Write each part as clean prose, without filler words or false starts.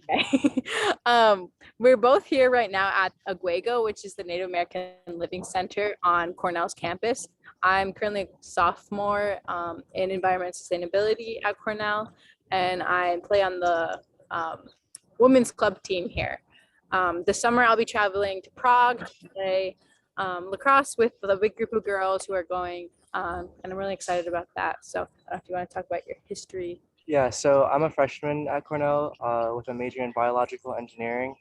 Okay. We're both here right now at Aguego, which is the Native American Living Center on Cornell's campus. I'm currently a sophomore in environment sustainability at Cornell, and I play on the women's club team here. This summer, I'll be traveling to Prague to play lacrosse with the big group of girls who are going, and I'm really excited about that. So I don't know if you want to talk about your history. Yeah, so I'm a freshman at Cornell with a major in biological engineering,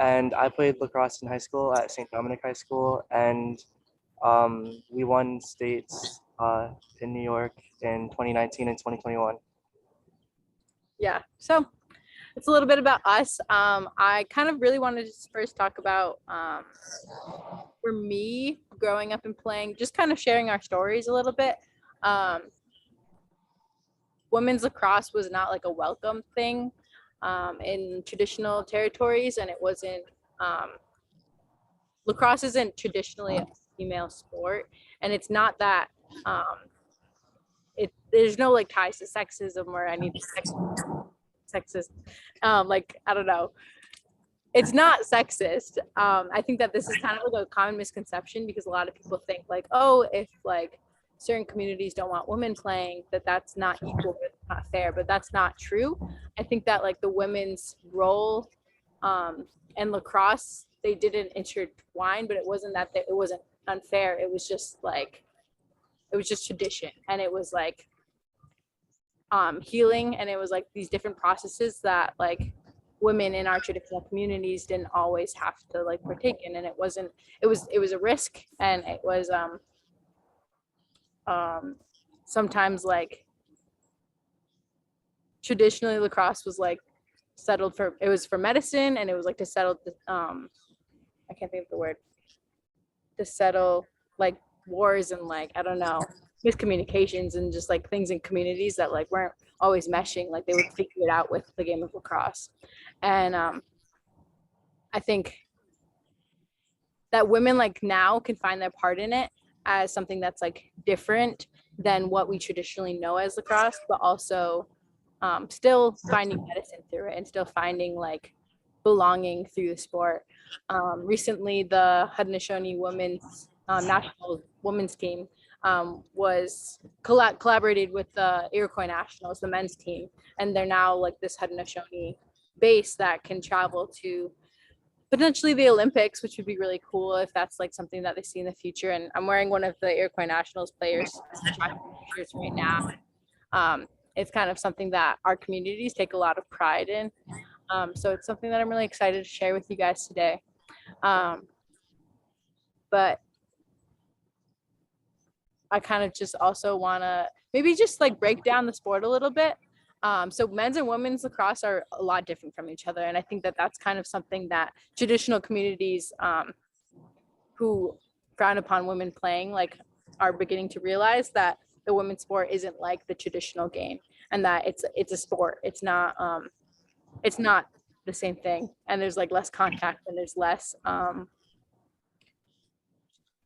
and I played lacrosse in high school at St. Dominic High School, and we won states in New York in 2019 and 2021. Yeah, so it's a little bit about us. I kind of really wanted to first talk about, for me, growing up and playing, just kind of sharing our stories a little bit. Women's lacrosse was not like a welcome thing in traditional territories, and it wasn't, lacrosse isn't traditionally a female sport, and it's not that, there's no like ties to sexism or any sexist, like, I don't know. It's not sexist. I think that this is kind of like a common misconception because a lot of people think like, oh, if like certain communities don't want women playing, that's not equal, not fair, but that's not true. I think that like the women's role and lacrosse, they didn't intertwine, but it wasn't that it wasn't unfair. It was just like, it was just tradition, and it was like healing, and it was like these different processes that like women in our traditional communities didn't always have to like partake in, and it was a risk, and it was sometimes like traditionally lacrosse was like settled for, it was for medicine, and it was like to settle I can't think of the word, to settle like wars and like, I don't know, miscommunications and just like things in communities that like weren't always meshing. Like they would figure it out with the game of lacrosse. And I think that women like now can find their part in it as something that's like different than what we traditionally know as lacrosse, but also still finding medicine through it and still finding like belonging through the sport. Recently, the Haudenosaunee women's national women's team was collaborated with the Iroquois Nationals, the men's team, and they're now like this Haudenosaunee base that can travel to potentially the Olympics, which would be really cool if that's like something that they see in the future. And I'm wearing one of the Iroquois Nationals players shirts right now. It's kind of something that our communities take a lot of pride in. So it's something that I'm really excited to share with you guys today. But I kind of just also want to maybe just like break down the sport a little bit. So men's and women's lacrosse are a lot different from each other. And I think that that's kind of something that traditional communities who frown upon women playing like are beginning to realize that the women's sport isn't like the traditional game, and that it's a sport. It's not the same thing. And there's like less contact, and there's less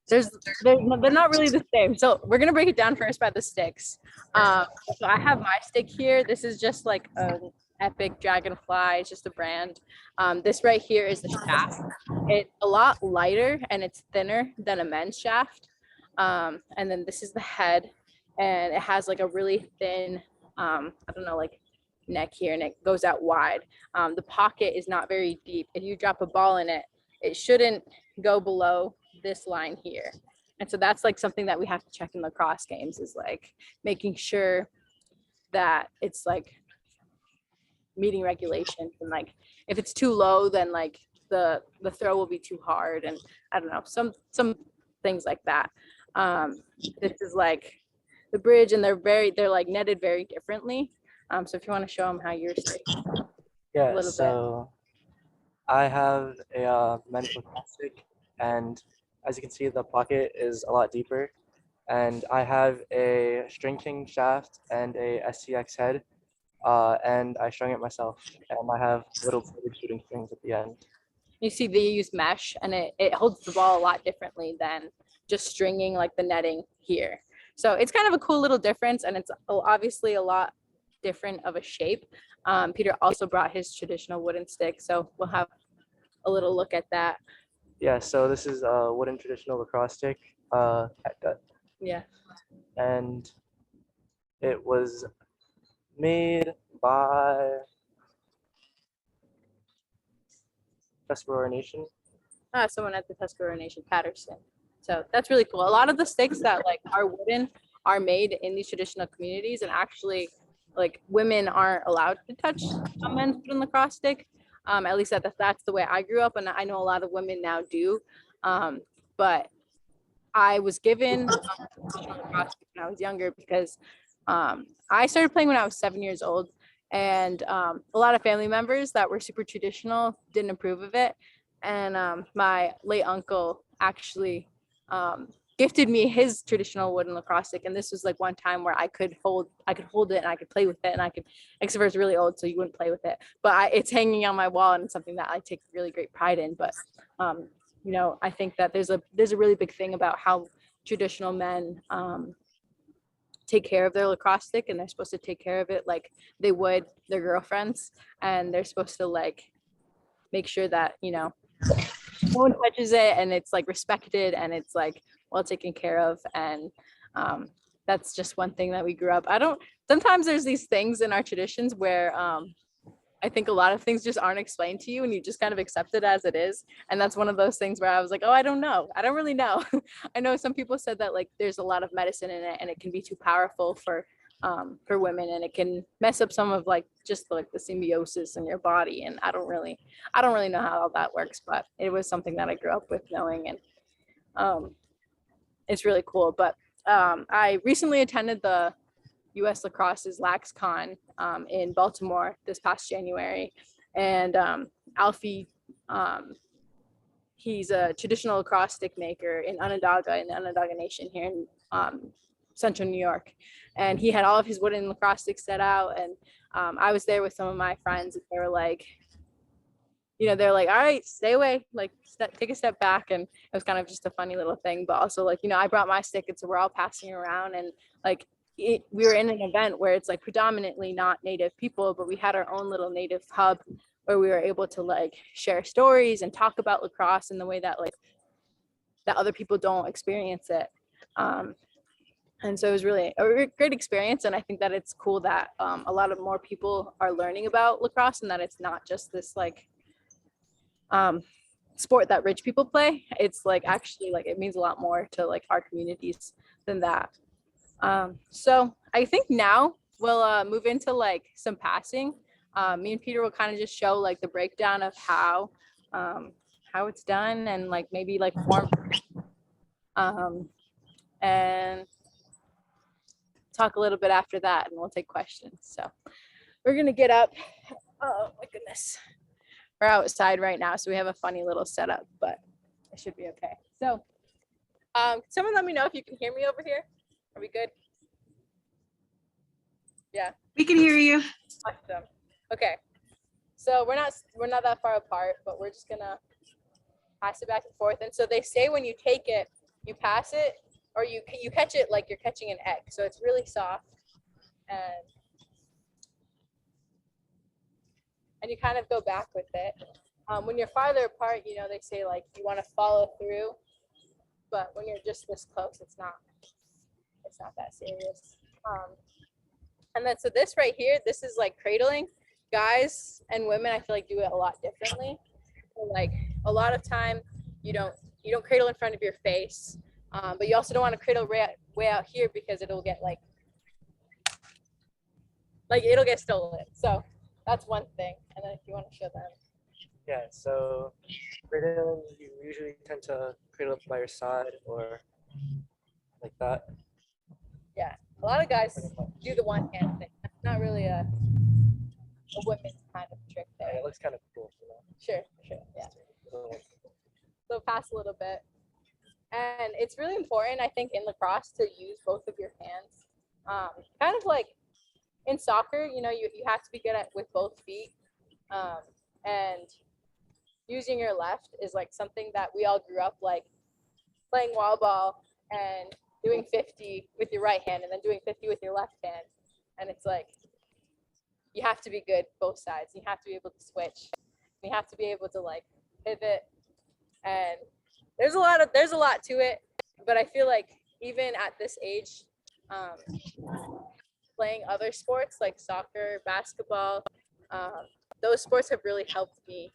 they're not really the same. So we're gonna break it down first by the sticks. So I have my stick here. This is just like an Epic Dragonfly. It's just a brand. This right here is the shaft. It's a lot lighter and it's thinner than a men's shaft. And then this is the head, and it has like a really thin, I don't know, like neck here, and it goes out wide. The pocket is not very deep. If you drop a ball in it, it shouldn't go below this line here. And so that's like something that we have to check in lacrosse games, is like making sure that it's like meeting regulations, and like if it's too low, then like the throw will be too hard, and I don't know, some things like that. This is like the bridge, and they're like netted very differently. So if you want to show them how yours is. Yeah, so I have a men's lacrosse stick, and as you can see, the pocket is a lot deeper, and I have a string king shaft and a STX head, and I strung it myself, and I have little shooting strings at the end. You see they use mesh, and it holds the ball a lot differently than just stringing like the netting here. So it's kind of a cool little difference, and it's obviously a lot different of a shape. Peter also brought his traditional wooden stick, so we'll have a little look at that. Yeah, so this is a wooden traditional lacrosse stick, catgut, Yeah. and it was made by Tuscarora Nation. Someone at the Tuscarora Nation, Patterson. So that's really cool. A lot of the sticks that like are wooden are made in these traditional communities, and actually like women aren't allowed to touch a men's wooden lacrosse stick. At least that's the way I grew up, and I know a lot of women now do. But I was given traditional lacrosse stick when I was younger because I started playing when I was 7 years old, and a lot of family members that were super traditional didn't approve of it. And my late uncle actually gifted me his traditional wooden lacrosse stick, and this was like one time where I could hold it and I could play with it, and I could, except for it's really old, so you wouldn't play with it, but it's hanging on my wall, and it's something that I take really great pride in. But you know, I think that there's a really big thing about how traditional men take care of their lacrosse stick, and they're supposed to take care of it like they would their girlfriends, and they're supposed to like make sure that, you know, no one touches it and it's like respected and it's like well taken care of. And that's just one thing that we grew up. Sometimes there's these things in our traditions where I think a lot of things just aren't explained to you and you just kind of accept it as it is. And that's one of those things where I was like, oh, I don't know. I don't really know. I know some people said that like there's a lot of medicine in it and it can be too powerful for women, and it can mess up some of like just like the symbiosis in your body. And I don't really know how all that works, but it was something that I grew up with knowing, and it's really cool. But I recently attended the U.S. Lacrosse's LaxCon in Baltimore this past January, and Alfie, he's a traditional lacrosse stick maker in Onondaga, in the Onondaga Nation here in Central New York, and he had all of his wooden lacrosse sticks set out, and I was there with some of my friends, and they were like, you know, they're like, all right, stay away, like take a step back. And it was kind of just a funny little thing, but also like, you know, I brought my stick, and so we're all passing around, and like we were in an event where it's like predominantly not Native people, but we had our own little Native hub where we were able to like share stories and talk about lacrosse in the way that like that other people don't experience it. And so it was really a great experience. And I think that it's cool that a lot of more people are learning about lacrosse, and that it's not just this like sport that rich people play. It's like actually like it means a lot more to like our communities than that. So I think now we'll move into like some passing. Me and Peter will kind of just show like the breakdown of how it's done, and like maybe like form, and talk a little bit after that, and we'll take questions. So we're gonna get up. Oh my goodness, we're outside right now, so we have a funny little setup, but it should be okay. So someone let me know if you can hear me over here. Are we good? Yeah, we can hear you. Awesome. Okay, so we're not that far apart, but we're just gonna pass it back and forth. And so they say when you take it, you pass it, or you catch it like you're catching an egg. So it's really soft, and you kind of go back with it. When you're farther apart, you know, they say like you want to follow through, but when you're just this close, it's not that serious. And then so this right here, this is like cradling. Guys and women, I feel like do it a lot differently. So like a lot of time, you don't cradle in front of your face, but you also don't want to cradle way out here because it'll get like it'll get stolen. So that's one thing. And then if you want to show them. Yeah, so cradling, you usually tend to cradle up by your side or like that. Yeah, a lot of guys do the one hand thing. That's not really a women's kind of trick there. Yeah, it looks kind of cool, you know? Sure, yeah. So pass a little bit. And it's really important, I think, in lacrosse to use both of your hands. Kind of like in soccer, you know, you have to be good with both feet. And using your left is like something that we all grew up like playing wall ball and doing 50 with your right hand and then doing 50 with your left hand. And it's like you have to be good both sides. You have to be able to switch. You have to be able to like pivot, and there's a lot to it. But I feel like even at this age, playing other sports like soccer, basketball, those sports have really helped me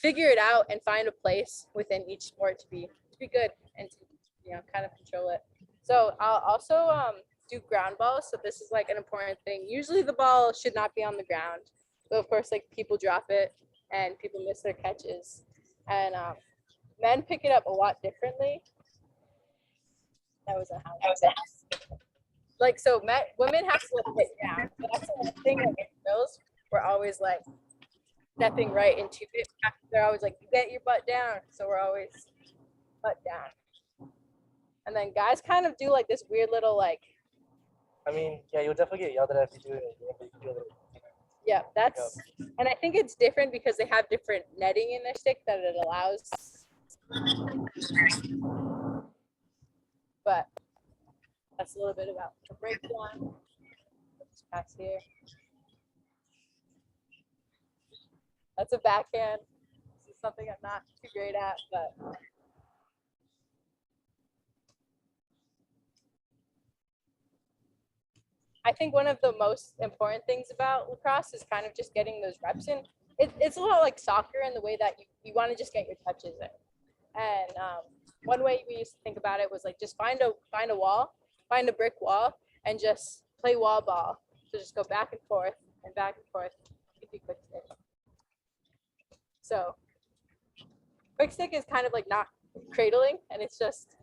figure it out and find a place within each sport to be good and to kind of control it. So I'll also do ground balls. So this is like an important thing. Usually the ball should not be on the ground, but of course like people drop it and people miss their catches, and men pick it up a lot differently. That was a house. Like so, women have to like hit down. So that's the one thing. Like in drills, we're always like stepping right into it. They're always like, get your butt down. So we're always butt down. And then guys kind of do like this weird little like. I mean, yeah, you'll definitely get yelled at if you do it. But you do it. Yeah, that's, and I think it's different because they have different netting in their stick that it allows. But that's a little bit about the breakdown. Let's pass here. That's a backhand. This is something I'm not too great at, but I think one of the most important things about lacrosse is kind of just getting those reps in. It's a lot like soccer in the way that you want to just get your touches in. And one way we used to think about it was like just find a wall, find a brick wall, and just play wall ball. So just go back and forth and back and forth. If you quick stick. So quick stick is kind of like not cradling, and it's just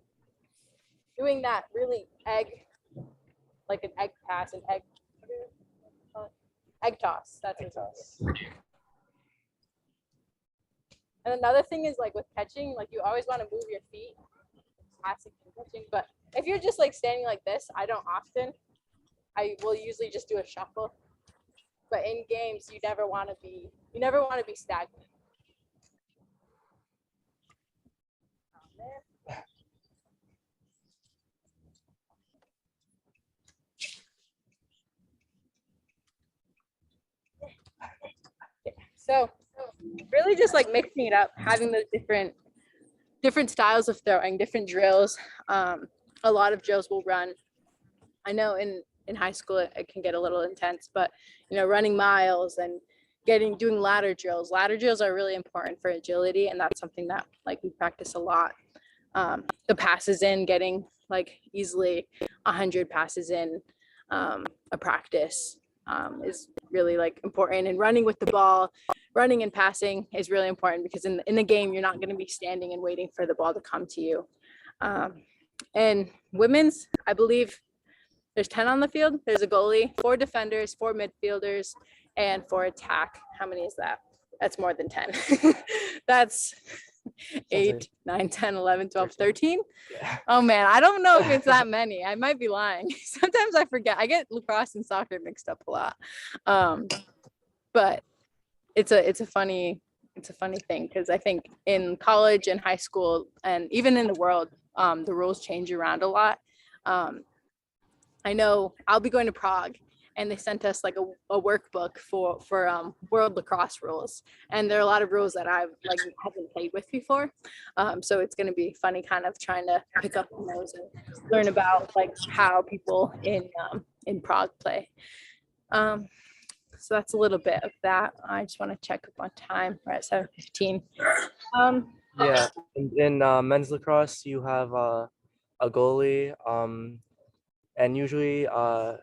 doing that really like an egg pass, an egg toss. That's egg toss. And another thing is like with catching, like you always want to move your feet, passing and catching. But if you're just like standing like this, I don't often. I will usually just do a shuffle. But in games, you never want to be stagnant. So really just like mixing it up, having those different styles of throwing, different drills. A lot of drills will run. I know in high school it can get a little intense, but running miles and doing ladder drills. Ladder drills are really important for agility, and that's something that like we practice a lot. The passes in, getting like easily 100 passes in a practice is really like important, and running with the ball, running and passing is really important because in the game you're not going to be standing and waiting for the ball to come to you. And women's, I believe there's 10 on the field. There's a goalie, 4 defenders, 4 midfielders, and 4 attack. How many is that? That's more than 10. That's 8, 9, 10, 11, 12, 13. Yeah. Oh man, I don't know if it's that many. I might be lying. Sometimes I forget. I get lacrosse and soccer mixed up a lot. But it's a funny thing because I think in college and high school and even in the world, the rules change around a lot. I know I'll be going to Prague, and they sent us like a workbook for world lacrosse rules, and there are a lot of rules that I haven't played with before. So it's going to be funny kind of trying to pick up on those and learn about like how people in Prague play. So that's a little bit of that. I just want to check up on time. We're at 7:15. Yeah, in men's lacrosse, you have a goalie, and usually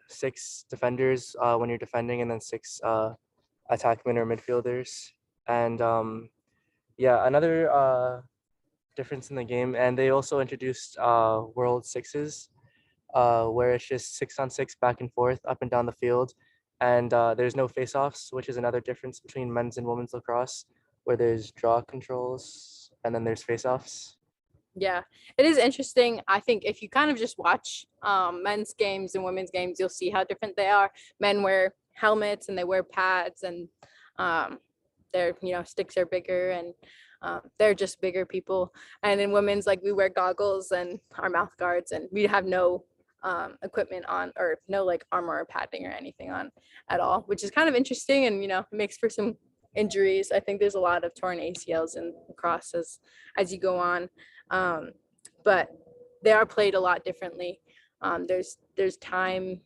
6 defenders when you're defending, and then 6 attackmen or midfielders. And yeah, another difference in the game, and they also introduced World Sixes, where it's just 6-on-6 back and forth up and down the field. And there's no face-offs, which is another difference between men's and women's lacrosse, where there's draw controls and then there's face-offs. Yeah, it is interesting. I think if you kind of just watch men's games and women's games, you'll see how different they are. Men wear helmets and they wear pads, and their sticks are bigger, and they're just bigger people. And in women's, like we wear goggles and our mouth guards, and we have no equipment on, or no like armor or padding or anything on at all, which is kind of interesting, and makes for some injuries. I think there's a lot of torn ACLs in lacrosse as you go on, but they are played a lot differently. There's time,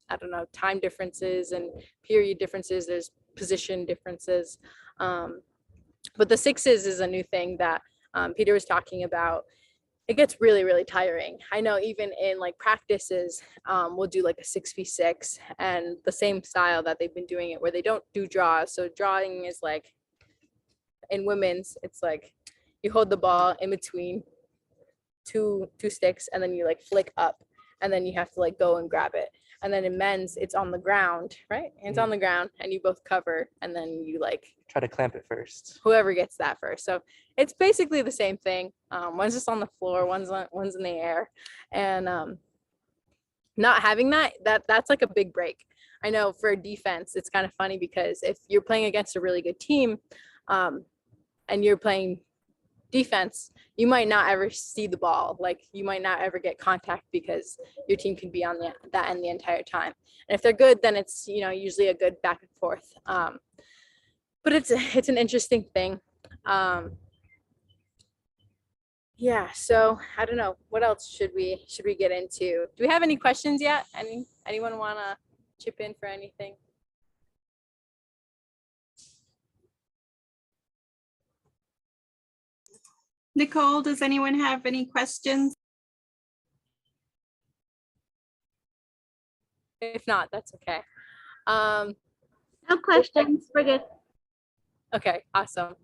I don't know, time differences and period differences. There's position differences. But the sixes is a new thing that Peter was talking about. It gets really, really tiring. I know even in like practices, we'll do like a 6v6 and the same style that they've been doing it, where they don't do draws. So drawing is like, in women's, it's like you hold the ball in between two sticks and then you like flick up and then you have to like go and grab it. And then in men's, it's on the ground, right? It's on the ground and you both cover and then you like try to clamp it first. Whoever gets that first. So it's basically the same thing. One's just on the floor, one's in the air, and not having that's like a big break. I know for defense, it's kind of funny because if you're playing against a really good team, and you're playing defense, you might not ever see the ball. Like you might not ever get contact because your team can be on that end the entire time. And if they're good, then it's usually a good back and forth. But it's an interesting thing. Yeah, so I don't know, what else should we get into? Do we have any questions yet? Anyone want to chip in for anything? Nicole, does anyone have any questions? If not, that's okay. No questions. We're good. Okay, awesome.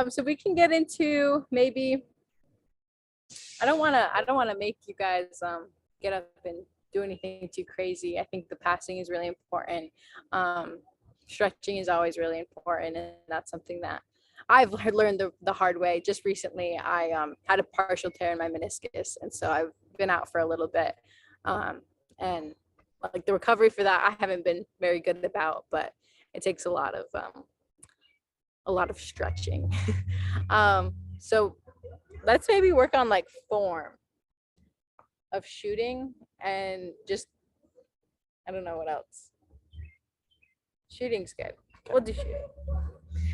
So we can get into maybe, I don't want to make you guys get up and do anything too crazy. I think the passing is really important. Stretching is always really important, and that's something that I've learned the hard way. Just recently, I had a partial tear in my meniscus, and so I've been out for a little bit. And like the recovery for that, I haven't been very good about, but it takes a lot of stretching. So let's maybe work on like form of shooting and just, I don't know what else. Shooting's good. We'll do shooting.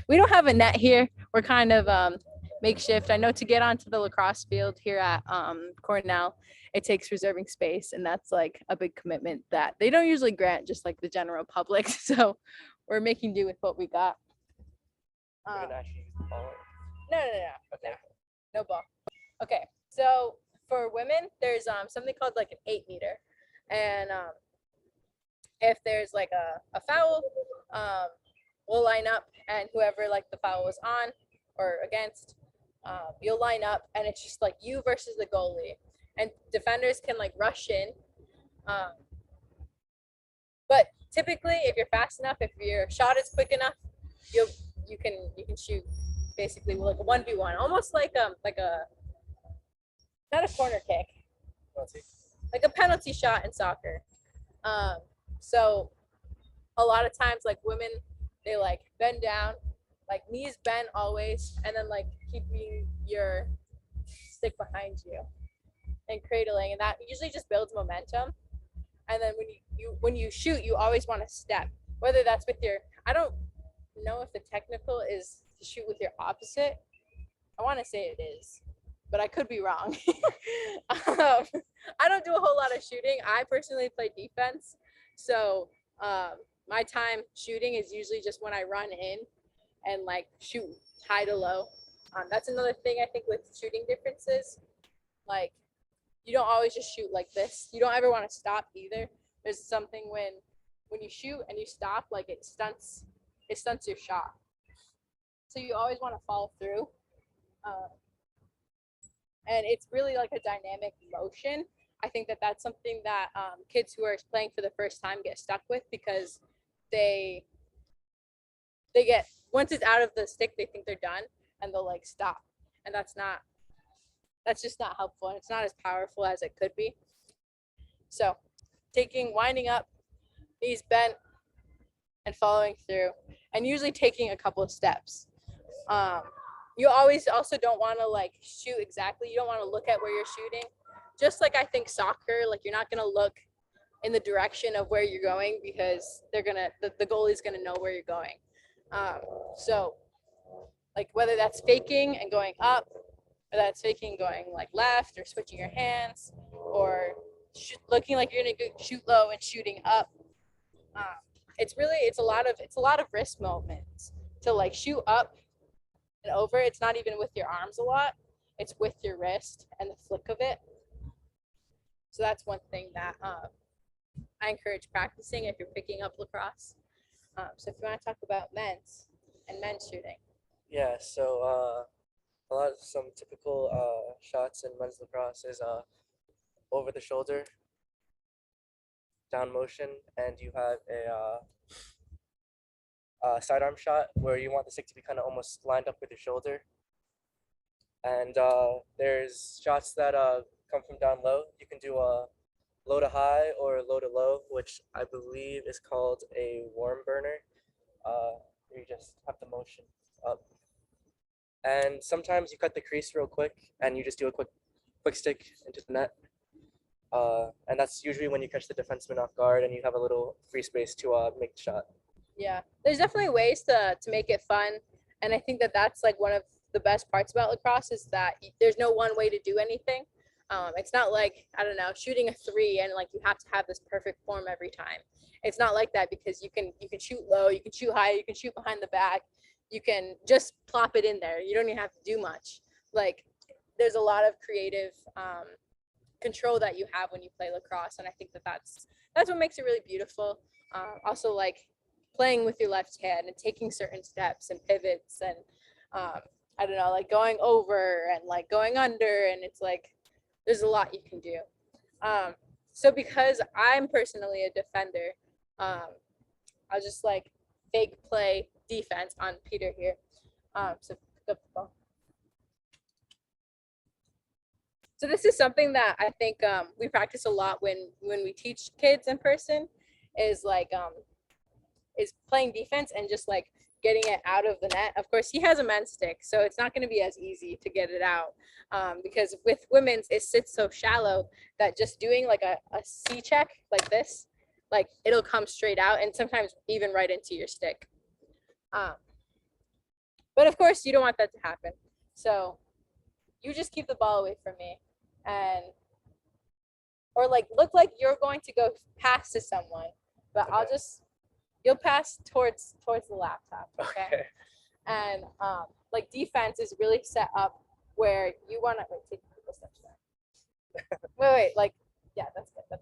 We don't have a net here. We're kind of makeshift. I know to get onto the lacrosse field here at Cornell, it takes reserving space, and that's like a big commitment that they don't usually grant just like the general public. So we're making do with what we got. We're gonna actually use the ball. No. No ball. Okay, so for women, there's something called like an 8 meter, and if there's like a foul, we'll line up, and whoever like the foul was on or against, you'll line up, and it's just like you versus the goalie, and defenders can like rush in, but typically if you're fast enough, if your shot is quick enough, you can shoot basically like a 1v1, almost like a not a corner kick, like a penalty shot in soccer. So a lot of times like women, they like bend down, like knees bent always, and then like keeping your stick behind you and cradling, and that usually just builds momentum. And then when you shoot, you always want to step, whether that's with your, I don't know if the technical is to shoot with your opposite. I want to say it is, but I could be wrong. I don't do a whole lot of shooting. I personally play defense, so my time shooting is usually just when I run in and like shoot high to low. That's another thing I think with shooting differences. Like you don't always just shoot like this. You don't ever want to stop either. There's something when you shoot and you stop, like it stunts your shot. So you always want to follow through. And it's really like a dynamic motion. I think that's something that kids who are playing for the first time get stuck with, because they get, once it's out of the stick, they think they're done and they'll like stop. And that's just not helpful, and it's not as powerful as it could be. So winding up, knees bent, and following through, and usually taking a couple of steps. You always also don't want to like shoot exactly. You don't want to look at where you're shooting. just like I think soccer, like you're not gonna look in the direction of where you're going because the goalie's gonna know where you're going. So like whether that's faking and going up, or that's faking going like left, or switching your hands, or looking like you're gonna shoot low and shooting up. It's a lot of wrist movements to like shoot up and over. It's not even with your arms a lot. It's with your wrist and the flick of it. So that's one thing that I encourage practicing if you're picking up lacrosse. So if you want to talk about men's shooting. Yeah, so some typical shots in men's lacrosse is over the shoulder, down motion, and you have a sidearm shot where you want the stick to be kind of almost lined up with your shoulder. And there's shots that come from down low. You can do a low to high or low to low, which I believe is called a worm burner. You just have the motion up. And sometimes you cut the crease real quick and you just do a quick stick into the net. And that's usually when you catch the defenseman off guard and you have a little free space to make the shot. Yeah, there's definitely ways to make it fun. And I think that that's like one of the best parts about lacrosse is that there's no one way to do anything. It's not like, I don't know, shooting a 3 and like you have to have this perfect form every time. It's not like that because you can shoot low, you can shoot high, you can shoot behind the back. You can just plop it in there. You don't even have to do much. Like there's a lot of creative control that you have when you play lacrosse. And I think that that's what makes it really beautiful. Also like playing with your left hand and taking certain steps and pivots and I don't know, like going over and like going under, and it's like there's a lot you can do. So because I'm personally a defender, I'll just like fake play defense on Peter here. So pick up the ball. So this is something that I think we practice a lot when we teach kids in person, is like is playing defense and just like getting it out of the net. Of course, he has a men's stick, so it's not going to be as easy to get it out because with women's, it sits so shallow that just doing like a C check like this, like it'll come straight out and sometimes even right into your stick. But of course, you don't want that to happen. So you just keep the ball away from me or like look like you're going to go pass to someone, but okay. You'll pass towards the laptop, okay? And like defense is really set up where you want to take a couple steps back. wait, like yeah, that's good.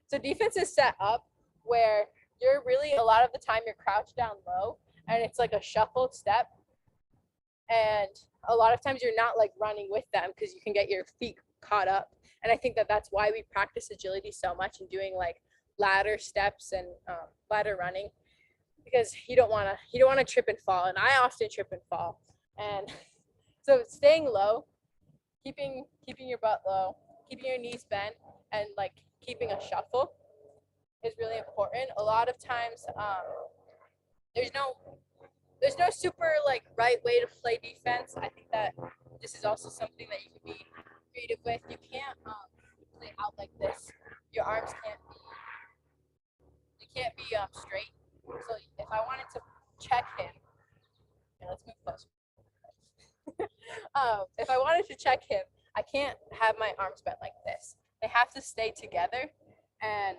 So defense is set up where you're really a lot of the time you're crouched down low and it's like a shuffled step, and a lot of times you're not like running with them because you can get your feet caught up. And I think that that's why we practice agility so much and doing like ladder steps and ladder running, because you don't want to trip and fall, and I often trip and fall. And so staying low, keeping your butt low, keeping your knees bent, and like keeping a shuffle is really important. A lot of times there's no super like right way to play defense. I think that this is also something that you can be creative with. You can't play out like this. Your arms can't be straight. So if I wanted to check him, let's move closer. If I wanted to check him, I can't have my arms bent like this. They have to stay together, and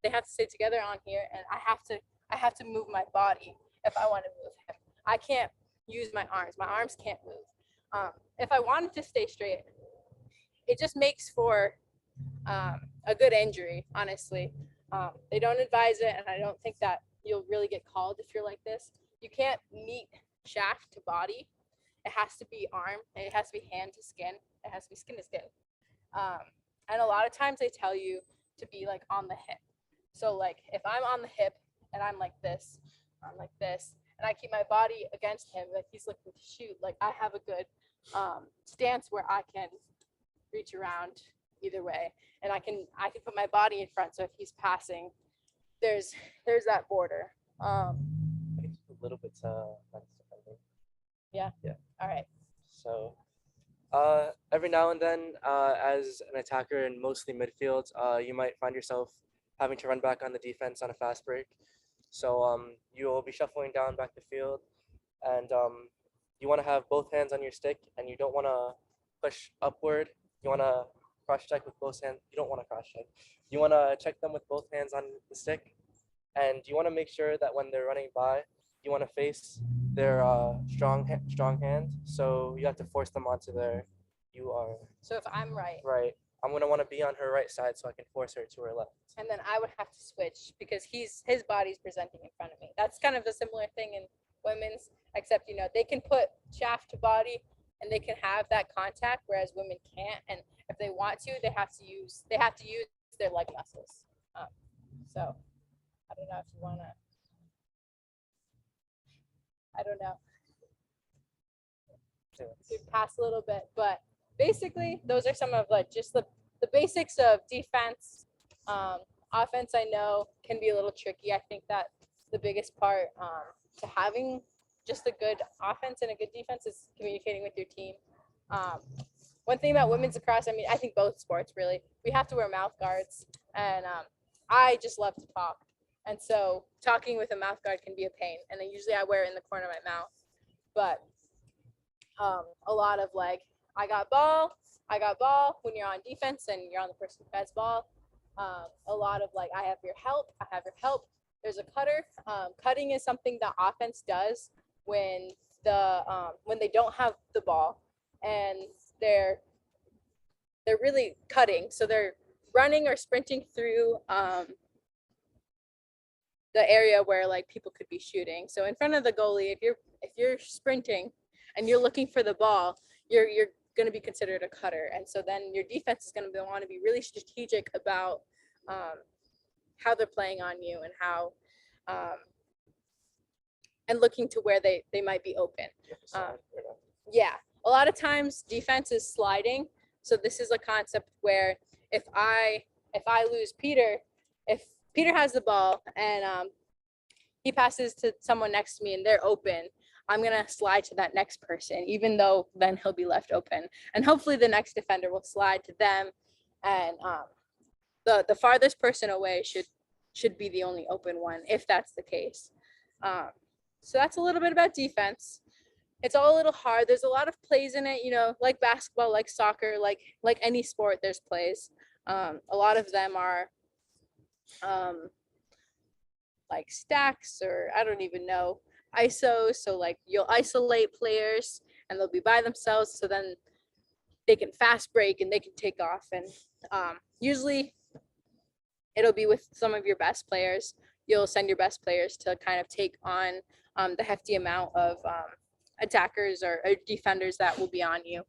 they have to stay together on here, and I have to move my body if I want to move him. I can't use my arms. My arms can't move. If I wanted to stay straight, it just makes for a good injury, honestly. They don't advise it, and I don't think that you'll really get called if you're like this. You can't meet shaft to body. It has to be arm, and it has to be hand to skin. It has to be skin to skin. And a lot of times they tell you to be like on the hip. So like if I'm on the hip and I'm like this, and I keep my body against him, like he's looking to shoot, like I have a good stance where I can reach around either way, and I can put my body in front, so if he's passing, there's that border. I can do a little bit yeah all right. So every now and then, as an attacker in mostly midfield, you might find yourself having to run back on the defense on a fast break. So you'll be shuffling down back the field, and you want to have both hands on your stick, and you don't want to push upward. You want to cross check with both hands. You don't want to cross check. You want to check them with both hands on the stick, and you want to make sure that when they're running by, you want to face their strong hand. So you have to force them onto their. You are. So if I'm right. Right. I'm gonna want to be on her right side so I can force her to her left. And then I would have to switch because his body's presenting in front of me. That's kind of a similar thing in women's, except they can put shaft to body and they can have that contact, whereas women can't. And if they want to, they have to use their leg muscles. So I don't know if you wanna. I don't know. To pass a little bit, but basically those are some of just the basics of defense. Offense, I know, can be a little tricky. I think that the biggest part to having just a good offense and a good defense is communicating with your team. One thing about women's lacrosse, I mean, I think both sports really, we have to wear mouth guards, and I just love to talk. And so talking with a mouth guard can be a pain. And then usually I wear it in the corner of my mouth. But a lot of I got ball when you're on defense and you're on the person who has ball. A lot of I have your help. There's a cutter. Cutting is something that offense does when they don't have the ball and they're really cutting. So they're running or sprinting through the area where people could be shooting. So in front of the goalie, if you're sprinting and you're looking for the ball, you're going to be considered a cutter. And so then your defense is going to want to be really strategic about how they're playing on you and how and looking to where they might be open. Yeah, a lot of times defense is sliding. So this is a concept where if I lose Peter, if Peter has the ball and he passes to someone next to me and they're open, I'm going to slide to that next person, even though then he'll be left open. And hopefully the next defender will slide to them. And the farthest person away should be the only open one, if that's the case. So that's a little bit about defense. It's all a little hard. There's a lot of plays in it, like basketball, like soccer, like any sport, there's plays. A lot of them are like stacks, or I don't even know, ISO. So you'll isolate players and they'll be by themselves, so then they can fast break and they can take off. And usually it'll be with some of your best players. You'll send your best players to kind of take on the hefty amount of attackers or defenders that will be on you.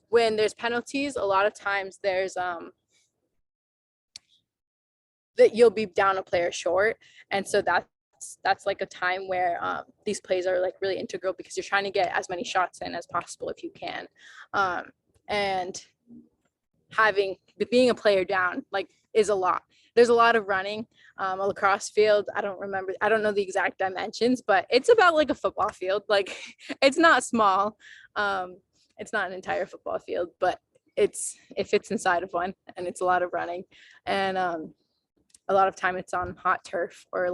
When there's penalties, a lot of times there's that you'll be down a player short, and so that's a time where these plays are really integral, because you're trying to get as many shots in as possible if you can. And being a player down is a lot. There's a lot of running. A lacrosse field, I don't know the exact dimensions, but it's about a football field. It's not small. It's not an entire football field, but it fits inside of one, and it's a lot of running. And a lot of time it's on hot turf or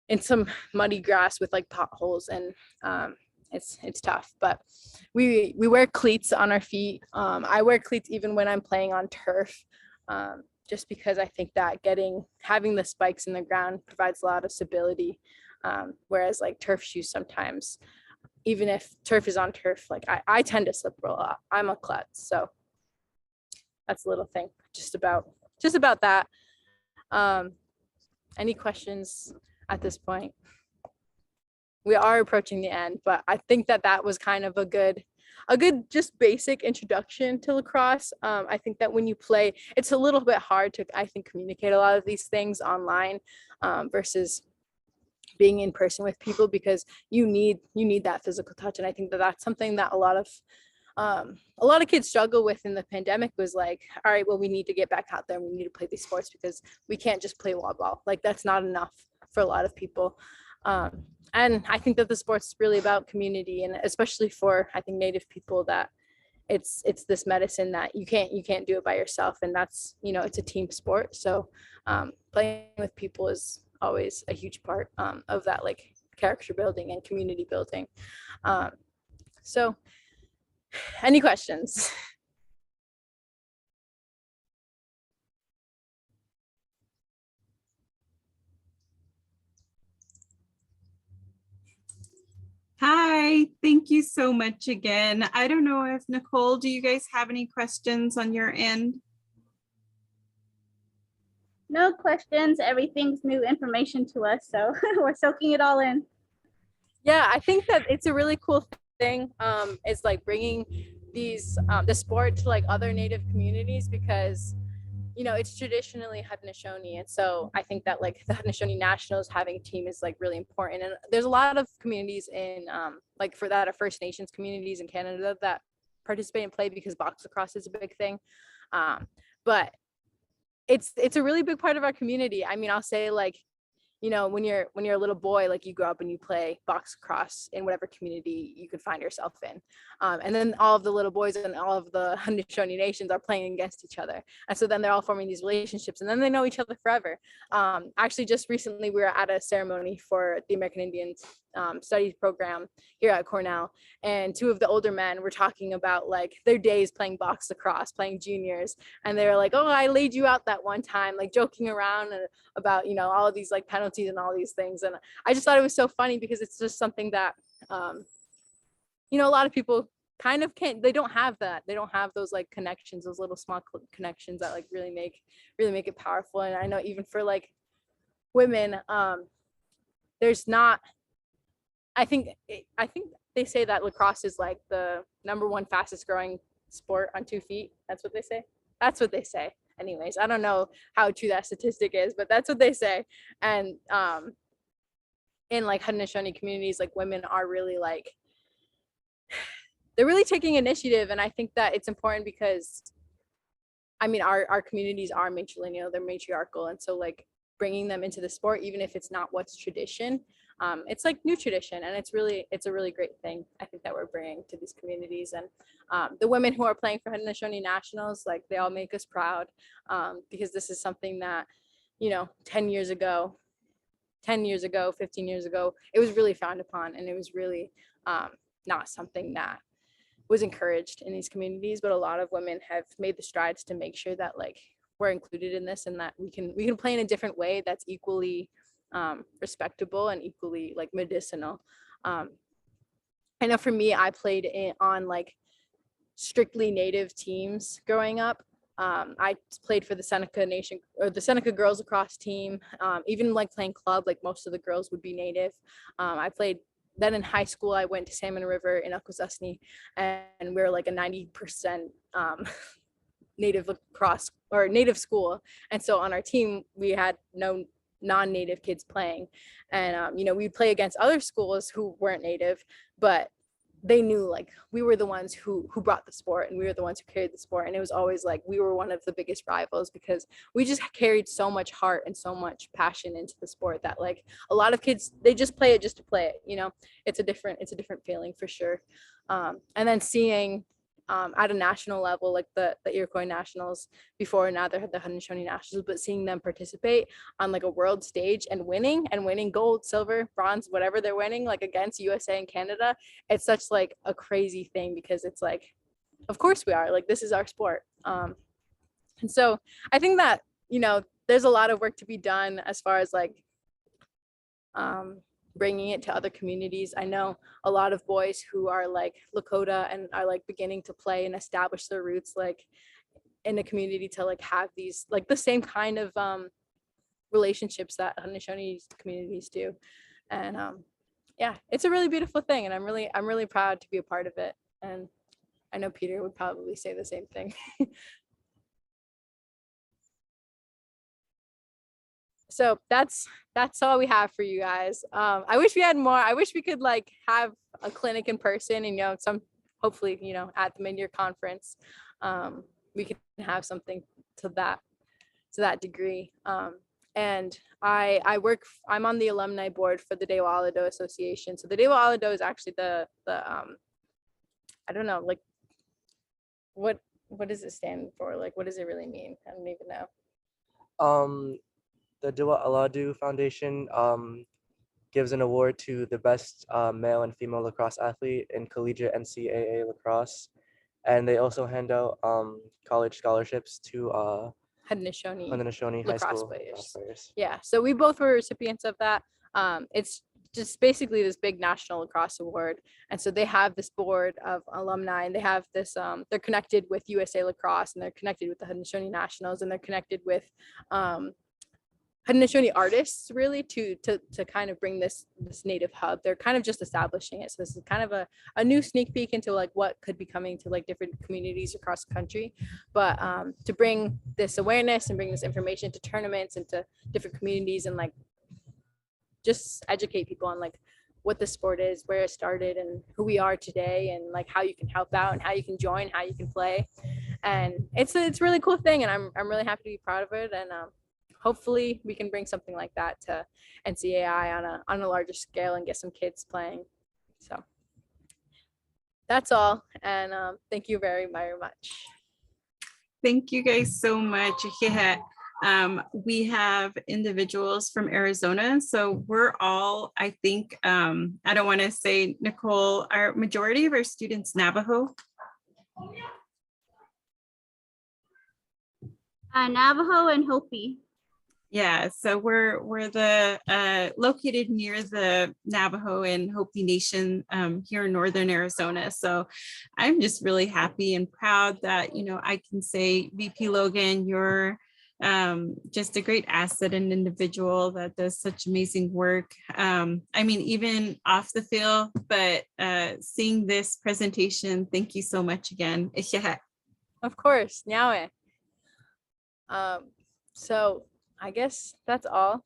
in some muddy grass with potholes, and it's tough. But we wear cleats on our feet. I wear cleats even when I'm playing on turf, just because I think that having the spikes in the ground provides a lot of stability, whereas turf shoes sometimes, even if turf is on turf, I tend to slip a lot. I'm a klutz, so that's a little thing just about that. Any questions at this point? We are approaching the end, but I think that was kind of a good just basic introduction to lacrosse. I think that when you play, it's a little bit hard to, I think, communicate a lot of these things online versus being in person with people, because you need that physical touch. And I think that that's something that a lot of kids struggle with in the pandemic, was all right, well, we need to get back out there and we need to play these sports, because we can't just play wall ball. That's not enough for a lot of people. And I think that the sport's really about community, and especially for, I think, Native people, that it's this medicine that you can't do it by yourself, and that's, you know, it's a team sport. So playing with people is always a huge part of that, like character building and community building. So any questions? Hi, thank you so much again. I don't know if Nicole, do you guys have any questions on your end? No questions. Everything's new information to us, so we're soaking it all in. Yeah, I think that it's a really cool thing. Is like bringing these the sport to like other Native communities, because you know it's traditionally Haudenosaunee, and so I think that like the Haudenosaunee Nationals having a team is like really important. And there's a lot of communities in like for that are First Nations communities in Canada that participate and play, because box lacrosse is a big thing. But it's a really big part of our community. I mean, I'll say like, you know, when you're a little boy, like you grow up and you play box lacrosse in whatever community you can find yourself in. And then all of the little boys and all of the Haudenosaunee nations are playing against each other. And so then they're all forming these relationships, and then they know each other forever. Actually, just recently we were at a ceremony for the American Indians studies program here at Cornell, and two of the older men were talking about like their days playing box lacrosse, playing juniors, and they were like, oh, I laid you out that one time, like joking around about, you know, all of these like penalties and all these things. And I just thought it was so funny, because it's just something that you know, a lot of people kind of can't, they don't have that, they don't have those like connections, those little small connections that like really make it powerful. And I know even for like women, there's not, I think they say that lacrosse is like the #1 fastest growing sport on 2 feet. That's what they say. Anyways, I don't know how true that statistic is, but that's what they say. And in like Haudenosaunee communities, like women are really like, they're really taking initiative. And I think that it's important because I mean, our communities are matrilineal, they're matriarchal. And so like bringing them into the sport, even if it's not what's tradition, it's like new tradition. And it's a really great thing, I think, that we're bringing to these communities. And the women who are playing for Haudenosaunee Nationals, like they all make us proud, because this is something that, you know, 10 years ago, 15 years ago, it was really frowned upon, and it was really not something that was encouraged in these communities. But a lot of women have made the strides to make sure that like we're included in this, and that we can play in a different way that's equally respectable and equally like medicinal. I know for me, I played on like strictly Native teams growing up. I played for the Seneca Nation, or the Seneca girls lacrosse team. Even like playing club, like most of the girls would be Native. I played. Then in high school, I went to Salmon River in Akwesasne, and we were like a 90% Native lacrosse or Native school. And so on our team, we had no non-Native kids playing. And, you know, we'd play against other schools who weren't Native, but they knew like we were the ones who brought the sport, and we were the ones who carried the sport. And it was always like we were one of the biggest rivals, because we just carried so much heart and so much passion into the sport that like a lot of kids, they just play it just to play it, you know. It's a different feeling for sure. And then seeing at a national level, like the Iroquois Nationals before, now they're the Haudenosaunee Nationals, but seeing them participate on like a world stage and winning gold, silver, bronze, whatever they're winning, like against USA and Canada, it's such like a crazy thing, because it's like, of course we are, like this is our sport. And so I think that, you know, there's a lot of work to be done as far as like bringing it to other communities. I know a lot of boys who are like Lakota and are like beginning to play and establish their roots like in a community to like have these like the same kind of relationships that Haudenosaunee communities do. And yeah, it's a really beautiful thing, and I'm really proud to be a part of it. And I know Peter would probably say the same thing. So that's all we have for you guys. I wish we had more. I wish we could like have a clinic in person, and, you know, hopefully, you know, at the mid-year conference, we can have something to that degree. And I'm on the alumni board for the Dewa Alado Association. So the Dewa Alado is actually the I don't know, like what does it stand for? Like, what does it really mean? I don't even know. The Dua Aladu Foundation gives an award to the best male and female lacrosse athlete in collegiate NCAA lacrosse, and they also hand out college scholarships to Haudenosaunee High lacrosse School players. lacrosse players. Yeah, so we both were recipients of that. It's just basically this big national lacrosse award, and so they have this board of alumni, and they have this they're connected with USA Lacrosse, and they're connected with the Haudenosaunee Nationals, and they're connected with Haudenosaunee artists, really, to kind of bring this native hub. They're kind of just establishing it, so this is kind of a new sneak peek into like what could be coming to like different communities across the country. But to bring this awareness and bring this information to tournaments and to different communities, and like just educate people on like what the sport is, where it started, and who we are today, and like how you can help out and how you can join, how you can play. And it's a really cool thing, and I'm really happy to be proud of it. And hopefully we can bring something like that to NCAI on a larger scale and get some kids playing. So that's all, and thank you very, very much. Thank you guys so much. Yeah. We have individuals from Arizona, so we're all, I think, I don't want to say, Nicole, our majority of our students Navajo. Navajo and Hopi. Yeah, so we're the located near the Navajo and Hopi Nation here in northern Arizona. So I'm just really happy and proud that, you know, I can say, VP Logan, you're just a great asset and individual that does such amazing work. I mean, even off the field, but seeing this presentation, thank you so much again. Of course, Nyawe. So I guess that's all.